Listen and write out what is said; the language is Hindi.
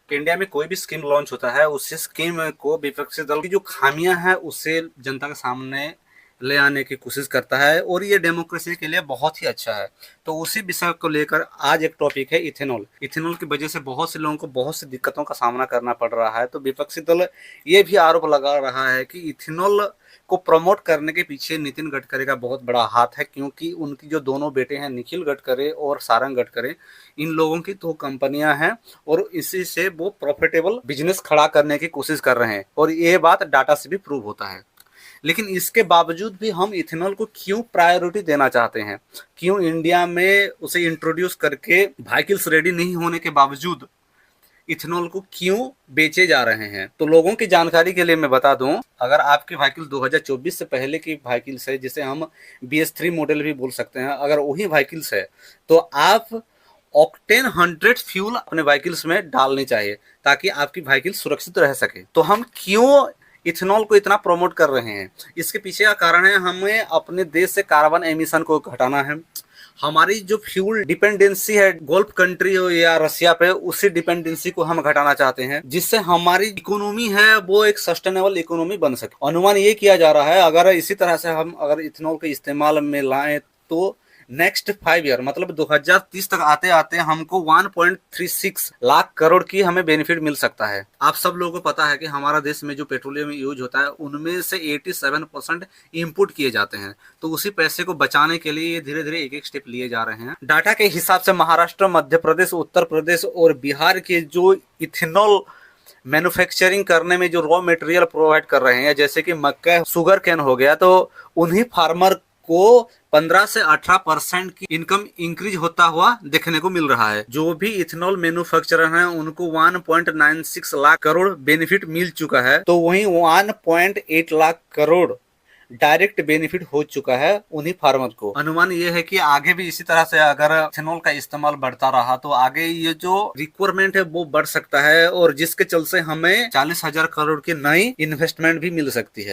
कि इंडिया में कोई भी स्कीम लॉन्च होता है, उस स्कीम को विपक्षी दल की जो खामियां हैं उसे जनता के सामने ले आने की कोशिश करता है, और ये डेमोक्रेसी के लिए बहुत ही अच्छा है। तो उसी विषय को लेकर आज एक टॉपिक है इथेनॉल। इथेनॉल की वजह से बहुत से लोगों को बहुत सी दिक्कतों का सामना करना पड़ रहा है। तो विपक्षी दल ये भी आरोप लगा रहा है कि इथेनॉल को प्रमोट करने के पीछे नितिन गडकरी का बहुत बड़ा हाथ है, क्योंकि उनकी जो दोनों बेटे हैं निखिल गडकरी और सारंग गडकरी, इन लोगों की दो कंपनियां हैं और इसी से वो प्रॉफिटेबल बिजनेस खड़ा करने की कोशिश कर रहे हैं, और ये बात डाटा से भी प्रूव होता है। लेकिन इसके बावजूद भी हम इथेनॉल को क्यों प्रायोरिटी देना चाहते हैं, क्यों इंडिया में उसे इंट्रोड्यूस करके व्हीकल्स रेडी नहीं होने के बावजूद इथेनॉल को क्यों बेचे जा रहे हैं। तो लोगों की जानकारी के लिए मैं बता दूं, अगर आपकी व्हीकल 2024 से पहले की व्हीकल्स है, जिसे हम BS3 मॉडल भी बोल सकते हैं, अगर वही व्हीकल्स है तो आप ऑक्टेन 100 फ्यूल अपने व्हीकल्स में डालनी चाहिए, ताकि आपकी व्हीकल सुरक्षित रह सके। तो हम क्यों इथेनॉल को इतना प्रमोट कर रहे हैं, इसके पीछे का कारण है हमें अपने देश से कार्बन एमिशन को घटाना है। हमारी जो फ्यूल डिपेंडेंसी है गल्फ कंट्री हो या रशिया पे, उसी डिपेंडेंसी को हम घटाना चाहते हैं, जिससे हमारी इकोनॉमी है वो एक सस्टेनेबल इकोनॉमी बन सके। अनुमान ये किया जा रहा है अगर इसी तरह से हम अगर इथेनॉल के इस्तेमाल में लाएं तो नेक्स्ट 5 ईयर मतलब 2030 तक आते आते हमको 1.36 लाख करोड़ की हमें बेनिफिट मिल सकता है। आप सब लोगों को पता है कि हमारा देश में जो पेट्रोलियम यूज होता है उनमें से 87% इंपोर्ट किए जाते हैं। तो उसी पैसे को बचाने के लिए धीरे धीरे एक एक स्टेप लिए जा रहे हैं। डाटा के हिसाब से महाराष्ट्र, मध्य प्रदेश, उत्तर प्रदेश और बिहार के जो इथेनॉल मैन्युफैक्चरिंग करने में जो रॉ मटेरियल प्रोवाइड कर रहे हैं, जैसे कि मक्का, शुगर कैन हो गया, तो उन्हीं फार्मर को 15 से 18% की इनकम इंक्रीज होता हुआ देखने को मिल रहा है। जो भी इथेनॉल मैन्युफैक्चरर हैं उनको 1.96 लाख करोड़ बेनिफिट मिल चुका है, तो वहीं 1.8 लाख करोड़ डायरेक्ट बेनिफिट हो चुका है उन्हीं फार्मर को। अनुमान ये है कि आगे भी इसी तरह से अगर इथेनॉल का इस्तेमाल बढ़ता रहा तो आगे ये जो रिक्वायरमेंट है वो बढ़ सकता है, और जिसके चलते हमें 40,000 करोड़ की नई इन्वेस्टमेंट भी मिल सकती है।